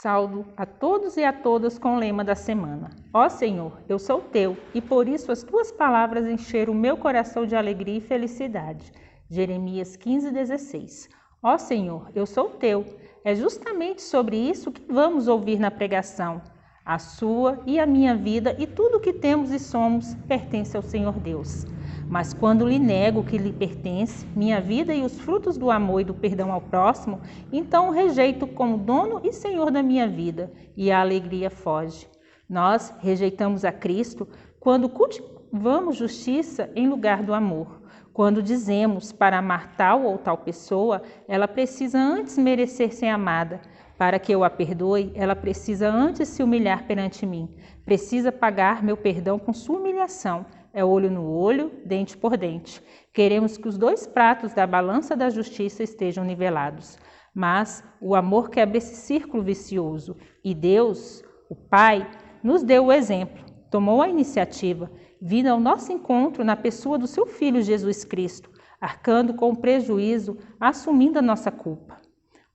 Saudo a todos e a todas com o lema da semana. Ó Senhor, eu sou teu, e por isso as tuas palavras encheram o meu coração de alegria e felicidade. Jeremias 15:16. Ó Senhor, eu sou teu. É justamente sobre isso que vamos ouvir na pregação. A sua e a minha vida e tudo o que temos e somos pertence ao Senhor Deus. Mas quando lhe nego o que lhe pertence, minha vida e os frutos do amor e do perdão ao próximo, então o rejeito como dono e senhor da minha vida, e a alegria foge. Nós rejeitamos a Cristo quando cultivamos justiça em lugar do amor. Quando dizemos para amar tal ou tal pessoa, ela precisa antes merecer ser amada. Para que eu a perdoe, ela precisa antes se humilhar perante mim. Precisa pagar meu perdão com sua humilhação. É olho no olho, dente por dente. Queremos que os dois pratos da balança da justiça estejam nivelados. Mas o amor quebra esse círculo vicioso. E Deus, o Pai, nos deu o exemplo, tomou a iniciativa, vindo ao nosso encontro na pessoa do seu Filho Jesus Cristo, arcando com o prejuízo, assumindo a nossa culpa.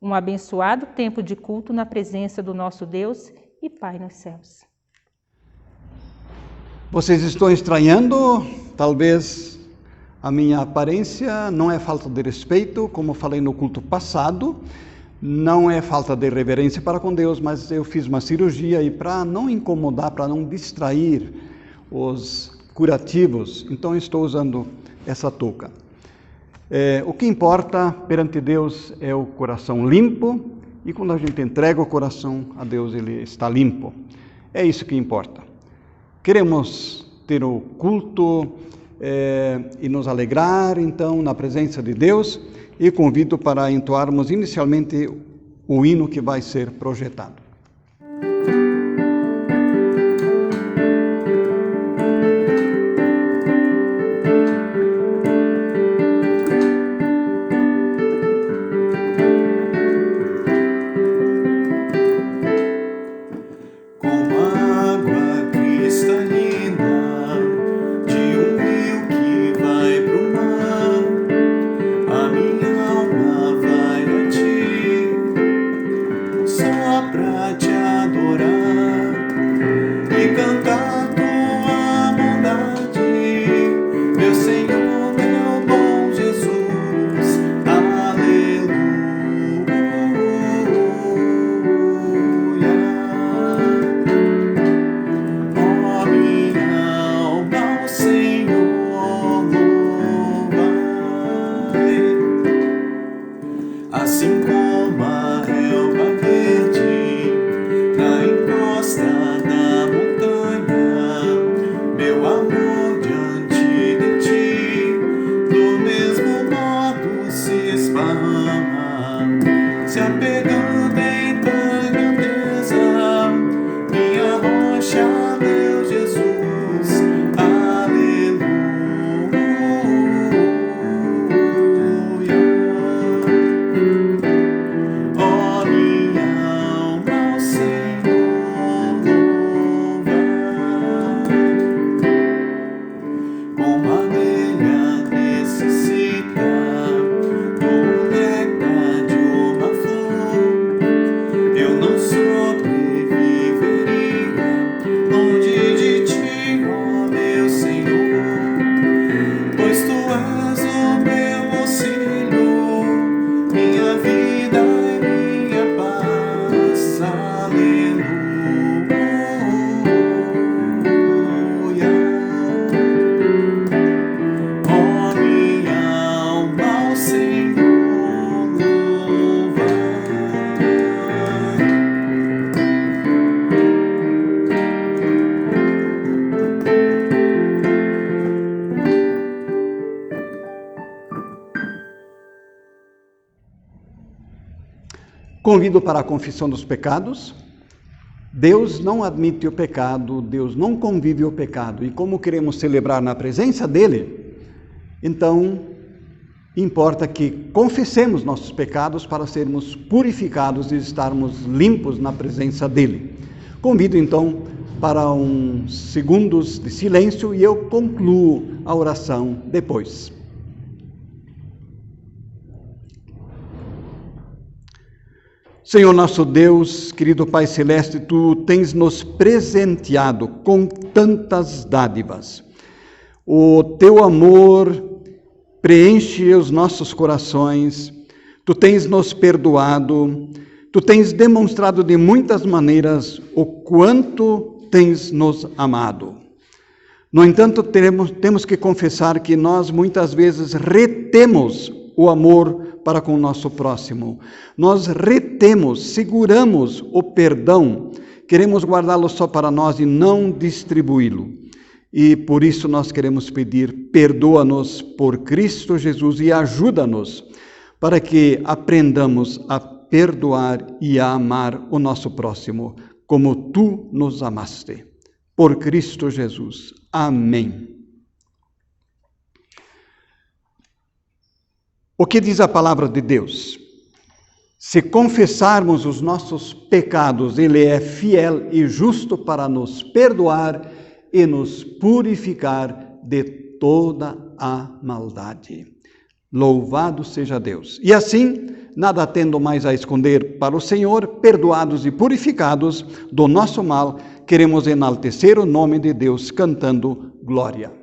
Um abençoado tempo de culto na presença do nosso Deus e Pai nos céus. Vocês estão estranhando, talvez, a minha aparência. Não é falta de respeito, como falei no culto passado, não é falta de reverência para com Deus, mas eu fiz uma cirurgia e para não incomodar, para não distrair os curativos, então estou usando essa touca. O que importa perante Deus é o coração limpo, e quando a gente entrega o coração a Deus, ele está limpo. É isso que importa. Queremos ter o culto e nos alegrar, então, na presença de Deus, e convido para entoarmos inicialmente o hino que vai ser projetado. Convido para a confissão dos pecados. Deus não admite o pecado, Deus não convive o pecado. E como queremos celebrar na presença dele, então importa que confessemos nossos pecados para sermos purificados e estarmos limpos na presença dele. Convido então para uns segundos de silêncio e eu concluo a oração depois. Senhor nosso Deus, querido Pai Celeste, Tu tens nos presenteado com tantas dádivas. O Teu amor preenche os nossos corações, Tu tens nos perdoado, Tu tens demonstrado de muitas maneiras o quanto tens nos amado. No entanto, temos que confessar que nós muitas vezes retemos o amor para com o nosso próximo. Nós retemos, seguramos o perdão, queremos guardá-lo só para nós e não distribuí-lo. E por isso nós queremos pedir, perdoa-nos por Cristo Jesus e ajuda-nos para que aprendamos a perdoar e a amar o nosso próximo, como Tu nos amaste. Por Cristo Jesus. Amém. O que diz a palavra de Deus? Se confessarmos os nossos pecados, Ele é fiel e justo para nos perdoar e nos purificar de toda a maldade. Louvado seja Deus. E assim, nada tendo mais a esconder para o Senhor, perdoados e purificados do nosso mal, queremos enaltecer o nome de Deus cantando glória.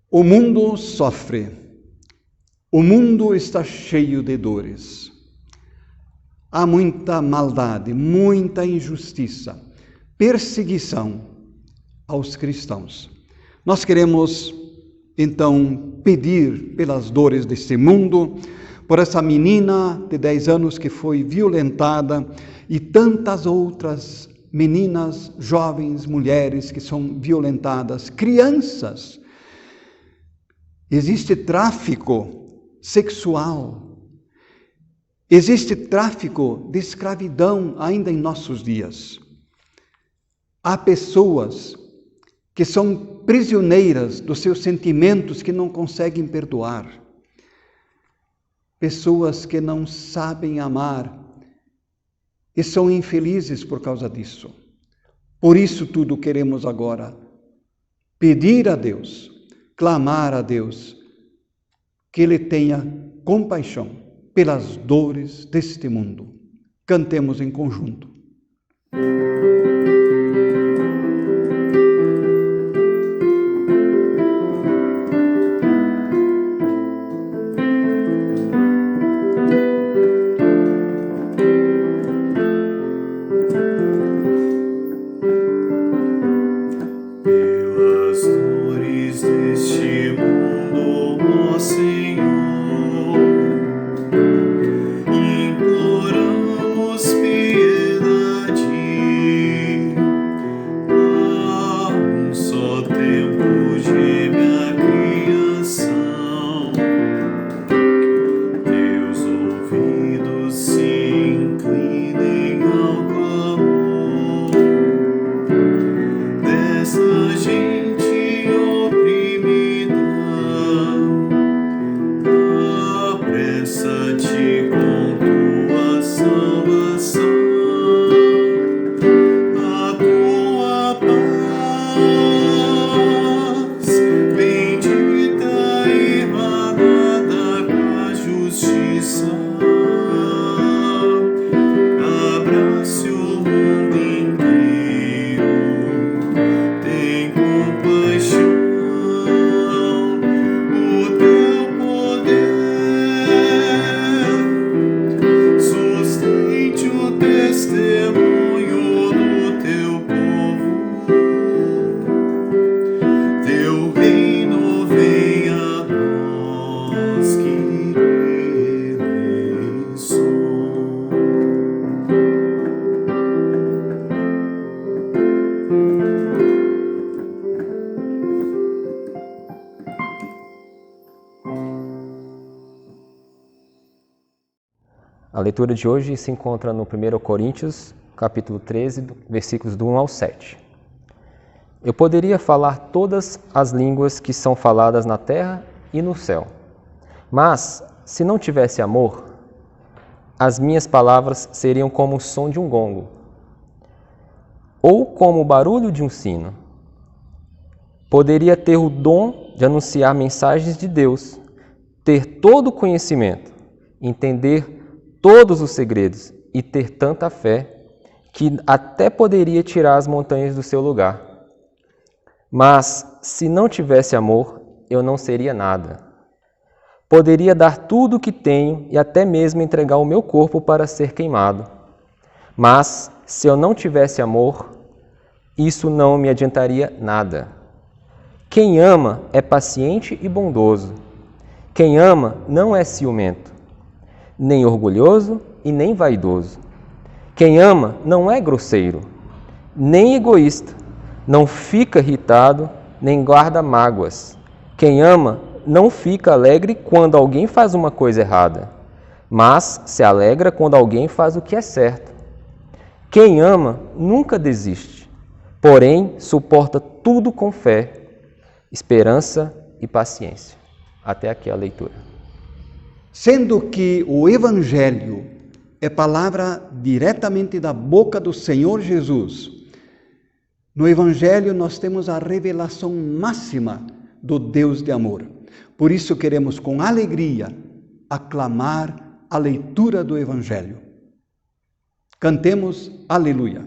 O mundo sofre, o mundo está cheio de dores. Há muita maldade, muita injustiça, perseguição aos cristãos. Nós queremos, então, pedir pelas dores deste mundo, por essa menina de 10 anos que foi violentada e tantas outras meninas, jovens, mulheres que são violentadas, crianças. Existe tráfico sexual, existe tráfico de escravidão ainda em nossos dias. Há pessoas que são prisioneiras dos seus sentimentos, que não conseguem perdoar. Pessoas que não sabem amar e são infelizes por causa disso. Por isso tudo queremos agora pedir a Deus, clamar a Deus, que Ele tenha compaixão pelas dores deste mundo. Cantemos em conjunto. Imploramos piedade. A leitura de hoje se encontra no 1 Coríntios, capítulo 13, versículos do 1 ao 7. Eu poderia falar todas as línguas que são faladas na terra e no céu, mas, se não tivesse amor, as minhas palavras seriam como o som de um gongo, ou como o barulho de um sino. Poderia ter o dom de anunciar mensagens de Deus, ter todo o conhecimento, entender todos os segredos e ter tanta fé que até poderia tirar as montanhas do seu lugar. Mas, se não tivesse amor, eu não seria nada. Poderia dar tudo o que tenho e até mesmo entregar o meu corpo para ser queimado. Mas, se eu não tivesse amor, isso não me adiantaria nada. Quem ama é paciente e bondoso. Quem ama não é ciumento, nem orgulhoso e nem vaidoso. Quem ama não é grosseiro, nem egoísta, não fica irritado, nem guarda mágoas. Quem ama não fica alegre quando alguém faz uma coisa errada, mas se alegra quando alguém faz o que é certo. Quem ama nunca desiste, porém suporta tudo com fé, esperança e paciência. Até aqui a leitura. Sendo que o Evangelho é palavra diretamente da boca do Senhor Jesus, no Evangelho nós temos a revelação máxima do Deus de amor. Por isso queremos com alegria aclamar a leitura do Evangelho. Cantemos Aleluia.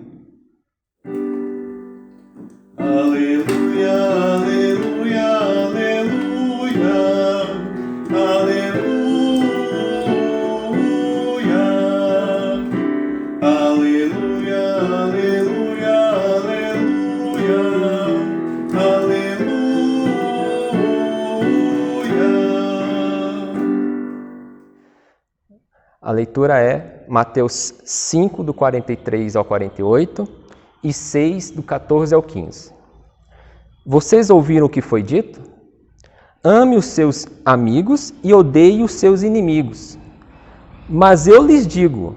Aleluia, aleluia, aleluia, aleluia, aleluia, aleluia, A leitura é Mateus 5, do 43 ao 48 e 6, do 14 ao 15. Vocês ouviram o que foi dito? Ame os seus amigos e odeie os seus inimigos. Mas eu lhes digo,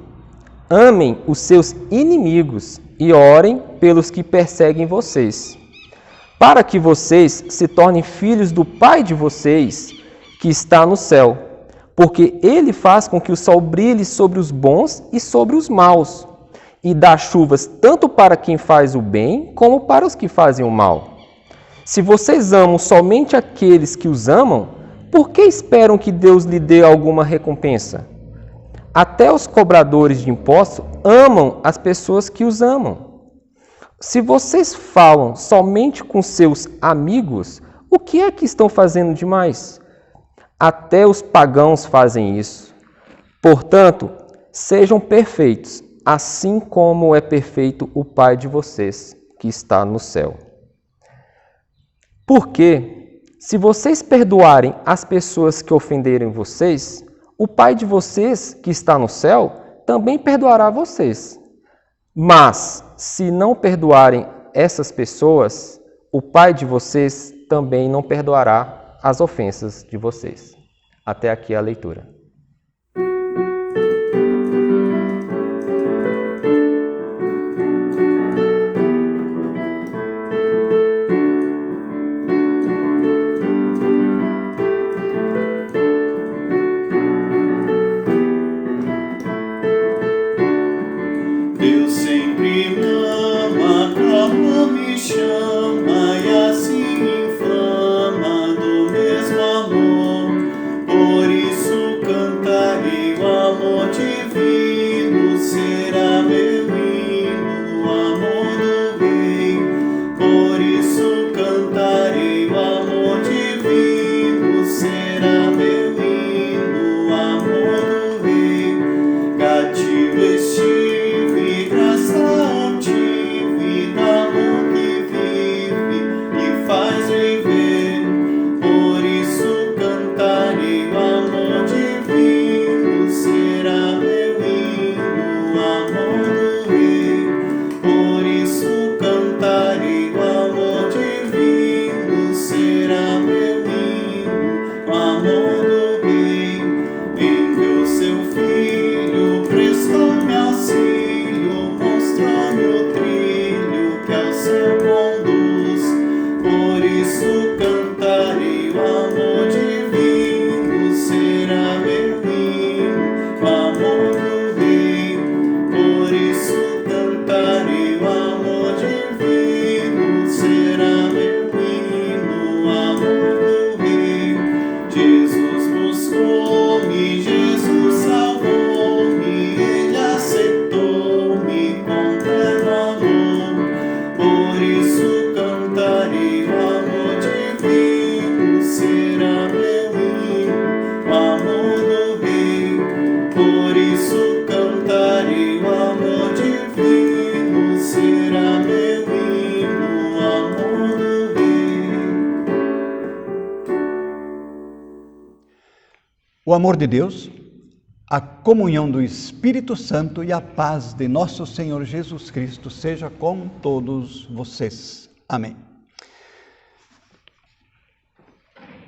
amem os seus inimigos e orem pelos que perseguem vocês, para que vocês se tornem filhos do Pai de vocês, que está no céu, porque Ele faz com que o sol brilhe sobre os bons e sobre os maus, e dá chuvas tanto para quem faz o bem, como para os que fazem o mal. Se vocês amam somente aqueles que os amam, por que esperam que Deus lhe dê alguma recompensa? Até os cobradores de impostos amam as pessoas que os amam. Se vocês falam somente com seus amigos, o que é que estão fazendo demais? Até os pagãos fazem isso. Portanto, sejam perfeitos, assim como é perfeito o Pai de vocês, que está no céu. Porque, se vocês perdoarem as pessoas que ofenderem vocês, o Pai de vocês, que está no céu, também perdoará vocês. Mas, se não perdoarem essas pessoas, o Pai de vocês também não perdoará as ofensas de vocês. Até aqui a leitura. Deus sempre me ama, me chama e assim inflama do mesmo amor. Por isso O amor de Deus, a comunhão do Espírito Santo e a paz de nosso Senhor Jesus Cristo seja com todos vocês. Amém.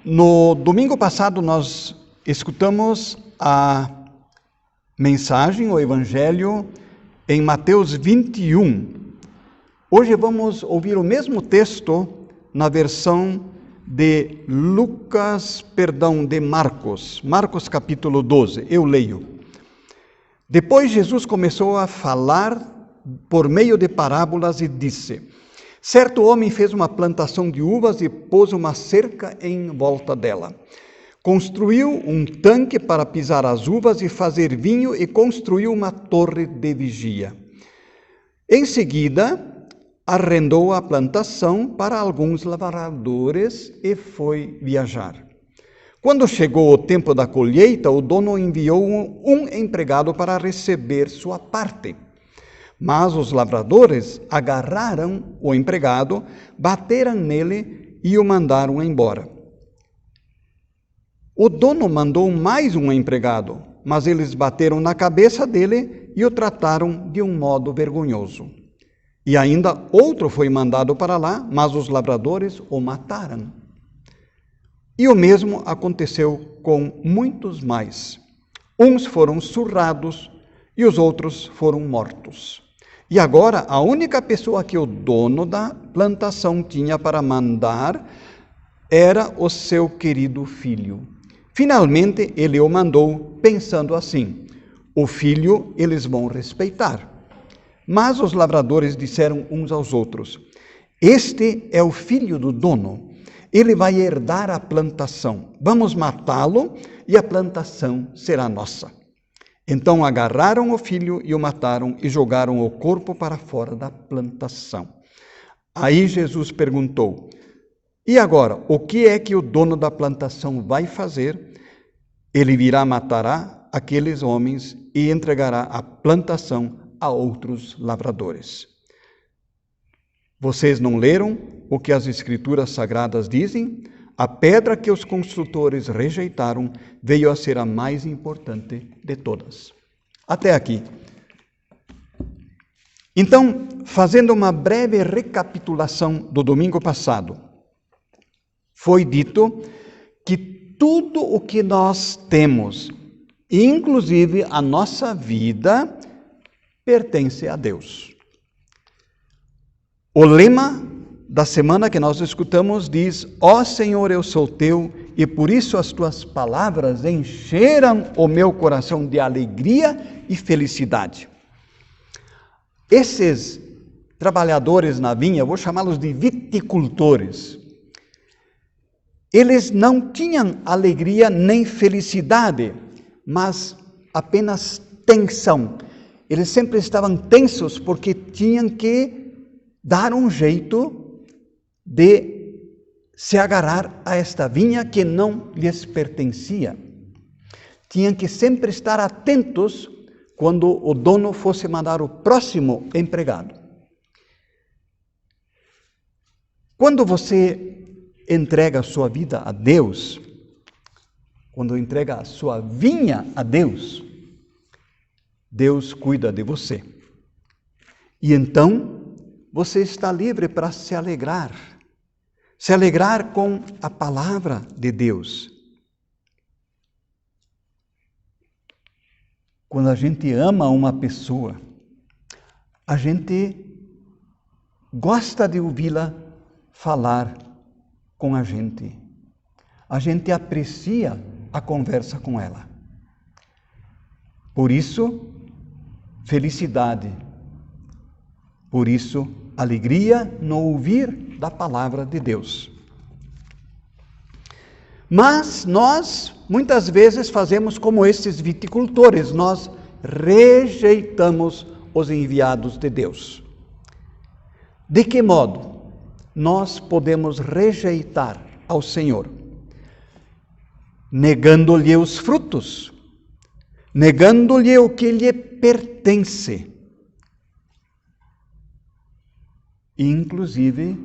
No domingo passado nós escutamos a mensagem, o Evangelho, em Mateus 21. Hoje vamos ouvir o mesmo texto na versão de Marcos capítulo 12. Eu leio. Depois Jesus começou a falar por meio de parábolas e disse: certo homem fez uma plantação de uvas e pôs uma cerca em volta dela. Construiu um tanque para pisar as uvas e fazer vinho e construiu uma torre de vigia. Em seguida, arrendou a plantação para alguns lavradores e foi viajar. Quando chegou o tempo da colheita, o dono enviou um empregado para receber sua parte. Mas os lavradores agarraram o empregado, bateram nele e o mandaram embora. O dono mandou mais um empregado, mas eles bateram na cabeça dele e o trataram de um modo vergonhoso. E ainda outro foi mandado para lá, mas os lavradores o mataram. E o mesmo aconteceu com muitos mais. Uns foram surrados e os outros foram mortos. E agora, a única pessoa que o dono da plantação tinha para mandar era o seu querido filho. Finalmente, ele o mandou, pensando assim: o filho eles vão respeitar. Mas os lavradores disseram uns aos outros: este é o filho do dono, ele vai herdar a plantação. Vamos matá-lo e a plantação será nossa. Então agarraram o filho e o mataram e jogaram o corpo para fora da plantação. Aí Jesus perguntou: e agora, o que é que o dono da plantação vai fazer? Ele virá, matará aqueles homens e entregará a plantação a outros lavradores. Vocês não leram o que as Escrituras Sagradas dizem? A pedra que os construtores rejeitaram veio a ser a mais importante de todas. Até aqui. Então, fazendo uma breve recapitulação do domingo passado, foi dito que tudo o que nós temos, inclusive a nossa vida, pertence a Deus. O lema da semana que nós escutamos diz: ó Senhor, eu sou teu, e por isso as tuas palavras encheram o meu coração de alegria e felicidade. Esses trabalhadores na vinha, vou chamá-los de viticultores, eles não tinham alegria nem felicidade, mas apenas tensão. Eles sempre estavam tensos porque tinham que dar um jeito de se agarrar a esta vinha que não lhes pertencia. Tinham que sempre estar atentos quando o dono fosse mandar o próximo empregado. Quando você entrega a sua vida a Deus, quando entrega a sua vinha a Deus, Deus cuida de você. E então, você está livre para se alegrar com a palavra de Deus. Quando a gente ama uma pessoa, a gente gosta de ouvi-la falar com a gente. A gente aprecia a conversa com ela. Por isso, felicidade. Por isso, alegria no ouvir da palavra de Deus. Mas nós, muitas vezes, fazemos como esses viticultores, nós rejeitamos os enviados de Deus. De que modo nós podemos rejeitar ao Senhor? Negando-lhe os frutos, negando-lhe o que lhe pertence, inclusive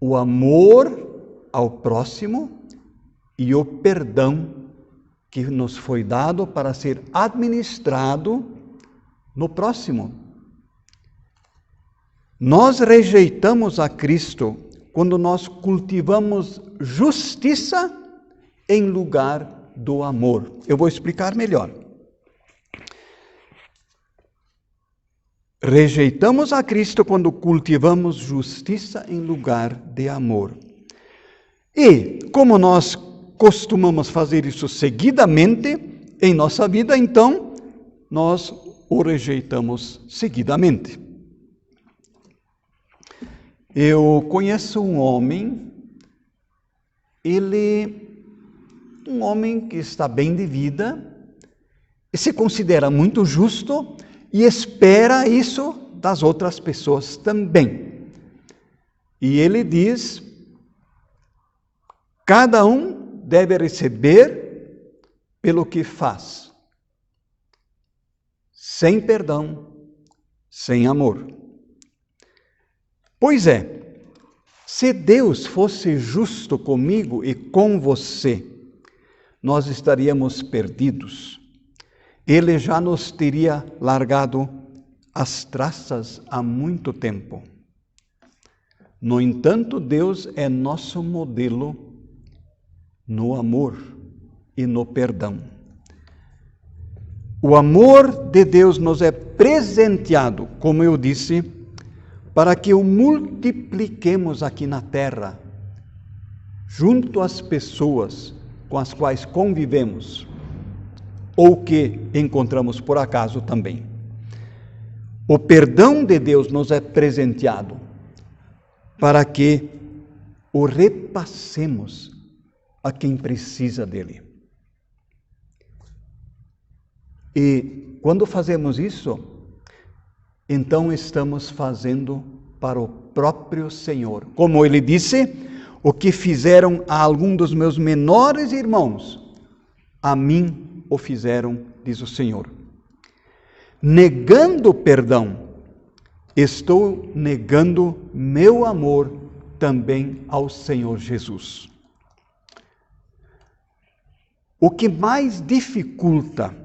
o amor ao próximo e o perdão que nos foi dado para ser administrado no próximo. Nós rejeitamos a Cristo quando nós cultivamos justiça em lugar do amor. Eu vou explicar melhor. Rejeitamos a Cristo quando cultivamos justiça em lugar de amor. E, como nós costumamos fazer isso seguidamente em nossa vida, então, nós o rejeitamos seguidamente. Eu conheço um homem que está bem de vida, e se considera muito justo e espera isso das outras pessoas também. E ele diz: cada um deve receber pelo que faz, sem perdão, sem amor. Pois é, se Deus fosse justo comigo e com você, nós estaríamos perdidos. Ele já nos teria largado as traças há muito tempo. No entanto, Deus é nosso modelo no amor e no perdão. O amor de Deus nos é presenteado, como eu disse, para que o multipliquemos aqui na terra, junto às pessoas com as quais convivemos, ou que encontramos por acaso também. O perdão de Deus nos é presenteado para que o repassemos a quem precisa dele. E quando fazemos isso, então estamos fazendo para o próprio Senhor. Como ele disse: o que fizeram a algum dos meus menores irmãos, a mim o fizeram, diz o Senhor. Negando o perdão, estou negando meu amor também ao Senhor Jesus. O que mais dificulta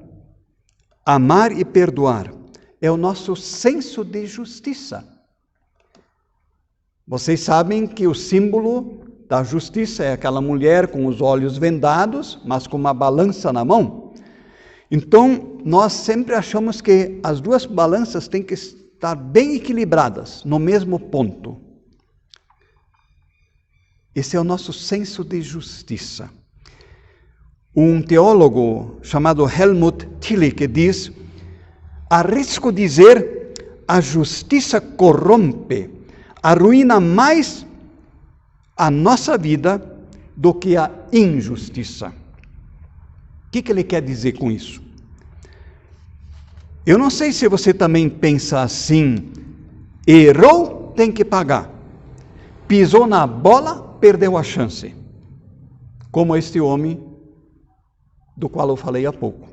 amar e perdoar é o nosso senso de justiça. Vocês sabem que o símbolo da justiça é aquela mulher com os olhos vendados, mas com uma balança na mão. Então, nós sempre achamos que as duas balanças têm que estar bem equilibradas, no mesmo ponto. Esse é o nosso senso de justiça. Um teólogo chamado Helmut Tillich diz: arrisco dizer, a justiça corrompe, arruína mais a nossa vida do que a injustiça. O que ele quer dizer com isso? Eu não sei se você também pensa assim: errou, tem que pagar. Pisou na bola, perdeu a chance. Como este homem do qual eu falei há pouco.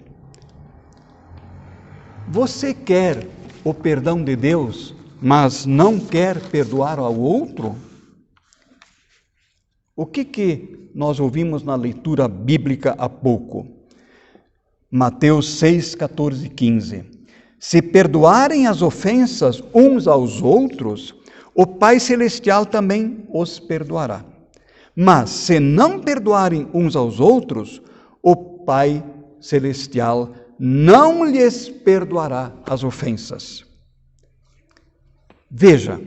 Você quer o perdão de Deus, mas não quer perdoar ao outro? O que nós ouvimos na leitura bíblica há pouco? Mateus 6, 14 e 15. Se perdoarem as ofensas uns aos outros, o Pai Celestial também os perdoará. Mas se não perdoarem uns aos outros, o Pai Celestial não lhes perdoará as ofensas. Veja,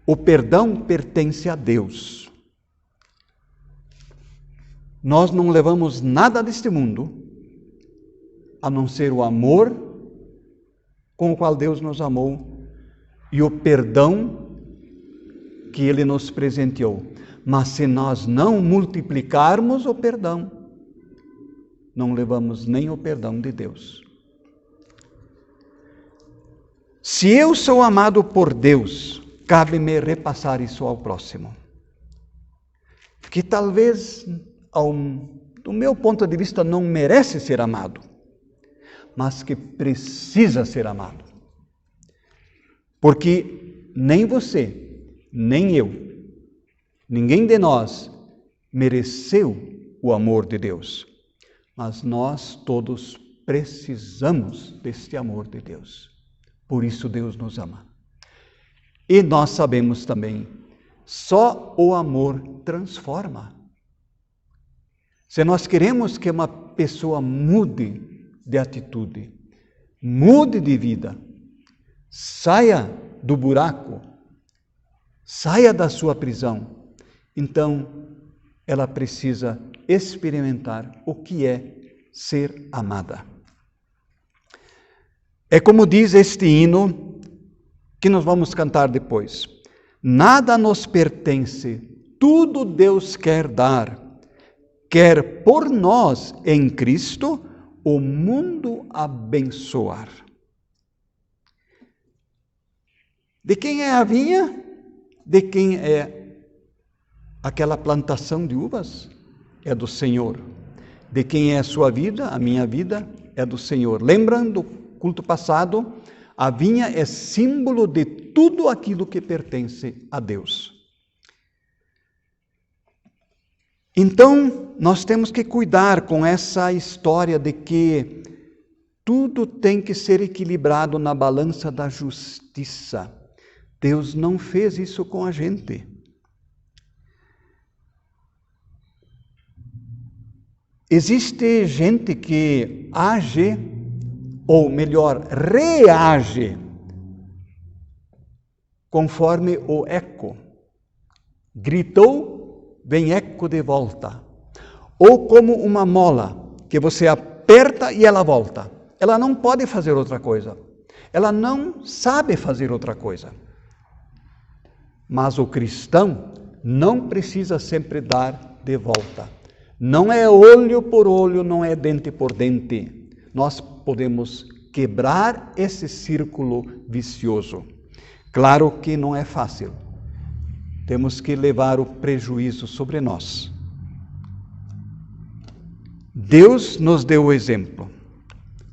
o perdão pertence a Deus. Nós não levamos nada deste mundo, a não ser o amor com o qual Deus nos amou e o perdão que Ele nos presenteou. Mas se nós não multiplicarmos o perdão, não levamos nem o perdão de Deus. Se eu sou amado por Deus, cabe-me repassar isso ao próximo. Que talvez, do meu ponto de vista, não merece ser amado, mas que precisa ser amado. Porque nem você, nem eu, ninguém de nós mereceu o amor de Deus. mas nós todos precisamos deste amor de Deus. Por isso Deus nos ama. E nós sabemos também, só o amor transforma. Se nós queremos que uma pessoa mude de atitude, mude de vida, saia do buraco, saia da sua prisão, então ela precisa experimentar o que é ser amada. É como diz este hino que nós vamos cantar depois. Nada nos pertence, tudo Deus quer dar, quer por nós em Cristo o mundo abençoar. De quem é a vinha? De quem é aquela plantação de uvas? É do Senhor. De quem é a sua vida? A minha vida é do Senhor. Lembrando do culto passado, a vinha é símbolo de tudo aquilo que pertence a Deus. Então, nós temos que cuidar com essa história de que tudo tem que ser equilibrado na balança da justiça. Deus não fez isso com a gente. Existe gente que age, ou melhor, reage, conforme o eco. Gritou, vem eco de volta. Ou como uma mola, que você aperta e ela volta. Ela não pode fazer outra coisa. Ela não sabe fazer outra coisa. Mas o cristão não precisa sempre dar de volta. Não é olho por olho, não é dente por dente. Nós podemos quebrar esse círculo vicioso. Claro que não é fácil. Temos que levar o prejuízo sobre nós. Deus nos deu o exemplo,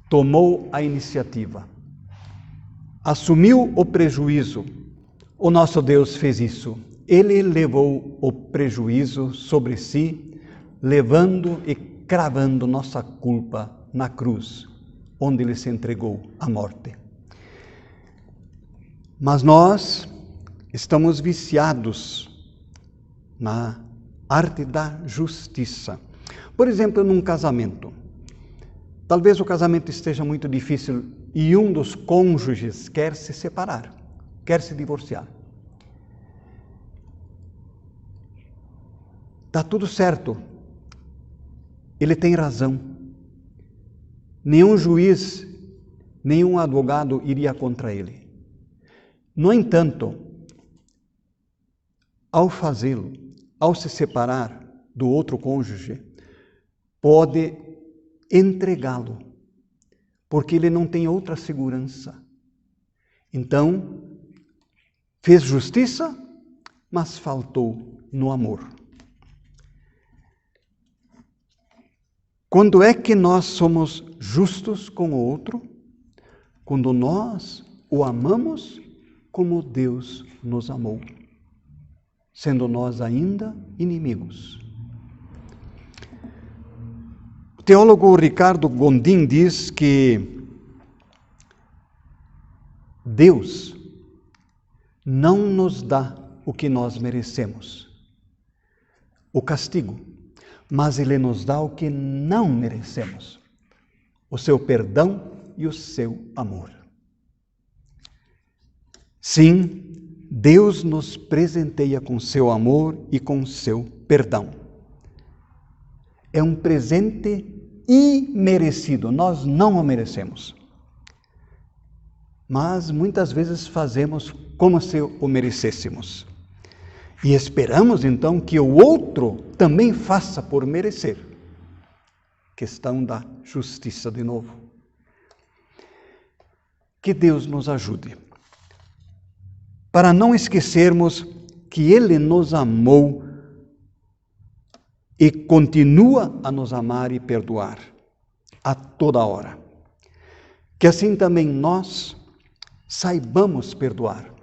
tomou a iniciativa, assumiu o prejuízo. O nosso Deus fez isso. Ele levou o prejuízo sobre si, levando e cravando nossa culpa na cruz, onde Ele se entregou à morte. Mas nós estamos viciados na arte da justiça. Por exemplo, num casamento. Talvez o casamento esteja muito difícil e um dos cônjuges quer se separar, quer se divorciar. Está tudo certo. Ele tem razão. Nenhum juiz, nenhum advogado iria contra ele. No entanto, ao fazê-lo, ao se separar do outro cônjuge, pode entregá-lo, porque ele não tem outra segurança. Então, fez justiça, mas faltou no amor. Quando é que nós somos justos com o outro? Quando nós o amamos como Deus nos amou, sendo nós ainda inimigos. O teólogo Ricardo Gondim diz que Deus não nos dá o que nós merecemos, o castigo, mas Ele nos dá o que não merecemos, o seu perdão e o seu amor. Sim, Deus nos presenteia com seu amor e com seu perdão. É um presente imerecido, nós não o merecemos. Mas muitas vezes fazemos como se o merecêssemos. E esperamos então que o outro também faça por merecer. Questão da justiça de novo. Que Deus nos ajude para não esquecermos que Ele nos amou e continua a nos amar e perdoar a toda hora. Que assim também nós saibamos perdoar.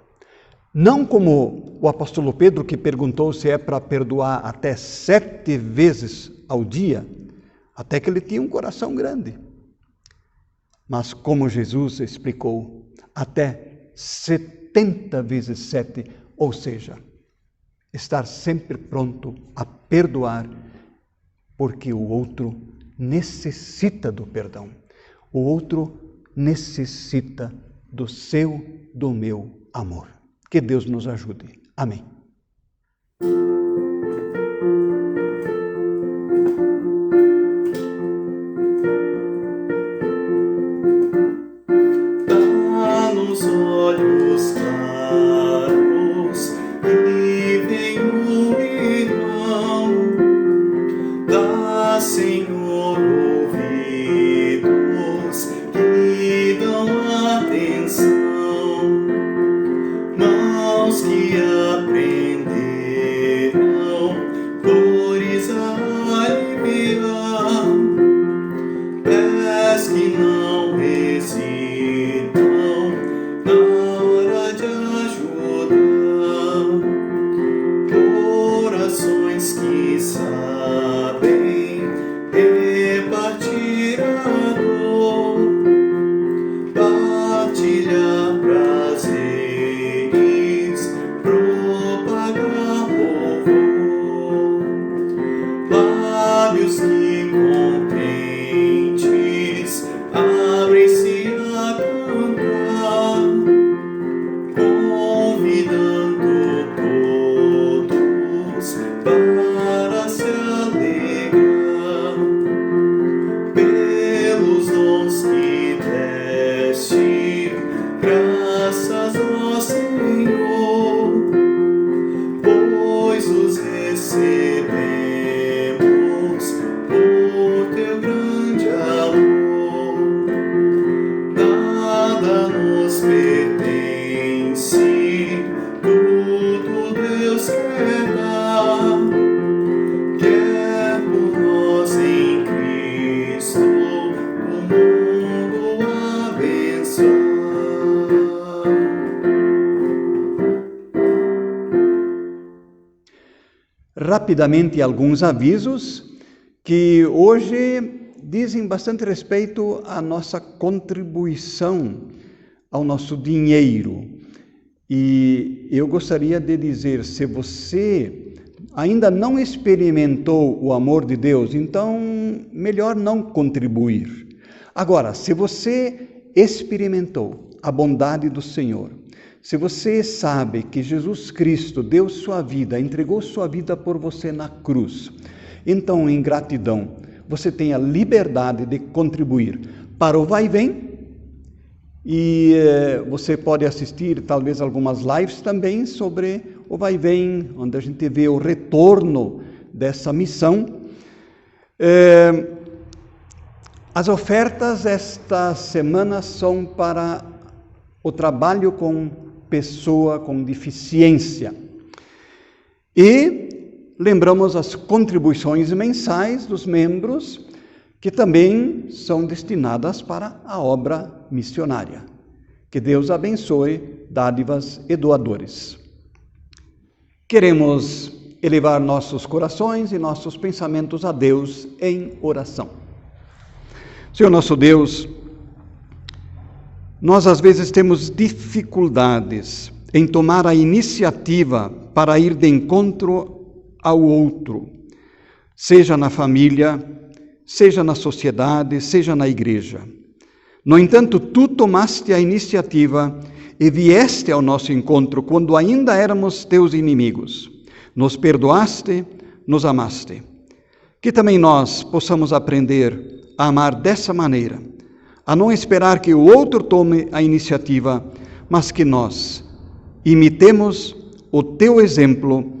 Não como o apóstolo Pedro, que perguntou se é para perdoar até 7 vezes ao dia. Até que ele tinha um coração grande. Mas como Jesus explicou, até 70 vezes 7, ou seja, estar sempre pronto a perdoar, porque o outro necessita do perdão. O outro necessita do seu, do meu amor. Que Deus nos ajude. Amém. Dá nos olhos claros e vem o irmão. Dá, Senhor, ouvidos que dão atenção, mãos que aprenderam dores a aliviar, pés que não hesitam na hora de ajudar, corações que sabem repartir a dor, partilhar prazeres, propagar louvor, lábios que contentes abrem-se a cantar, convidando todos para se alegrar pelos dons que deste, graças ao Senhor, pois os recebemos por teu grande amor. Nada nos pertence, tudo Deus quer dar, quer por nós em Cristo o mundo abençoar. Rapidamente, alguns avisos que hoje dizem bastante respeito à nossa contribuição, ao nosso dinheiro. E eu gostaria de dizer, se você ainda não experimentou o amor de Deus, então melhor não contribuir. Agora, se você experimentou a bondade do Senhor, se você sabe que Jesus Cristo deu sua vida, entregou sua vida por você na cruz, então, em gratidão, você tem a liberdade de contribuir para o Vai e Vem, e você pode assistir talvez algumas lives também sobre o Vai e Vem, onde a gente vê o retorno dessa missão. As ofertas esta semana são para o trabalho com pessoa com deficiência. E lembramos as contribuições mensais dos membros, que também são destinadas para a obra missionária. Que Deus abençoe dádivas e doadores. Queremos elevar nossos corações e nossos pensamentos a Deus em oração. Senhor nosso Deus, nós às vezes temos dificuldades em tomar a iniciativa para ir de encontro ao outro, seja na família, seja na sociedade, seja na igreja. No entanto, tu tomaste a iniciativa e vieste ao nosso encontro quando ainda éramos teus inimigos. Nos perdoaste, nos amaste. Que também nós possamos aprender a amar dessa maneira, a não esperar que o outro tome a iniciativa, mas que nós imitemos o teu exemplo,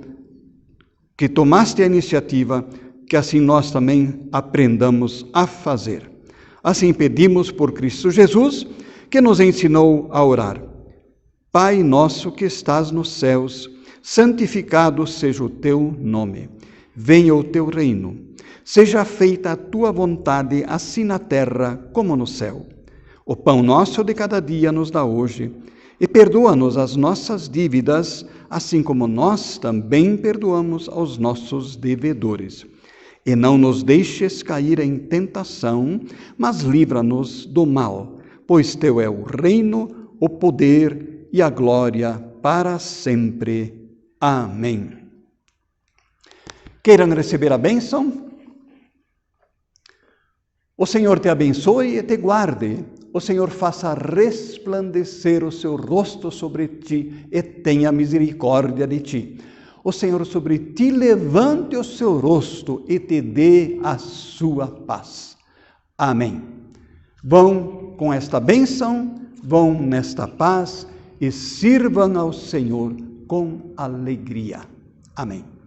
que tomaste a iniciativa, que assim nós também aprendamos a fazer. Assim pedimos por Cristo Jesus, que nos ensinou a orar. Pai nosso que estás nos céus, santificado seja o teu nome. Venha o teu reino. Seja feita a tua vontade, assim na terra como no céu. O pão nosso de cada dia nos dá hoje, e perdoa-nos as nossas dívidas, assim como nós também perdoamos aos nossos devedores. E não nos deixes cair em tentação, mas livra-nos do mal, pois teu é o reino, o poder e a glória para sempre. Amém. Queiram receber a bênção? O Senhor te abençoe e te guarde. O Senhor faça resplandecer o seu rosto sobre ti e tenha misericórdia de ti. O Senhor sobre ti levante o seu rosto e te dê a sua paz. Amém. Vão com esta bênção, vão nesta paz e sirvam ao Senhor com alegria. Amém.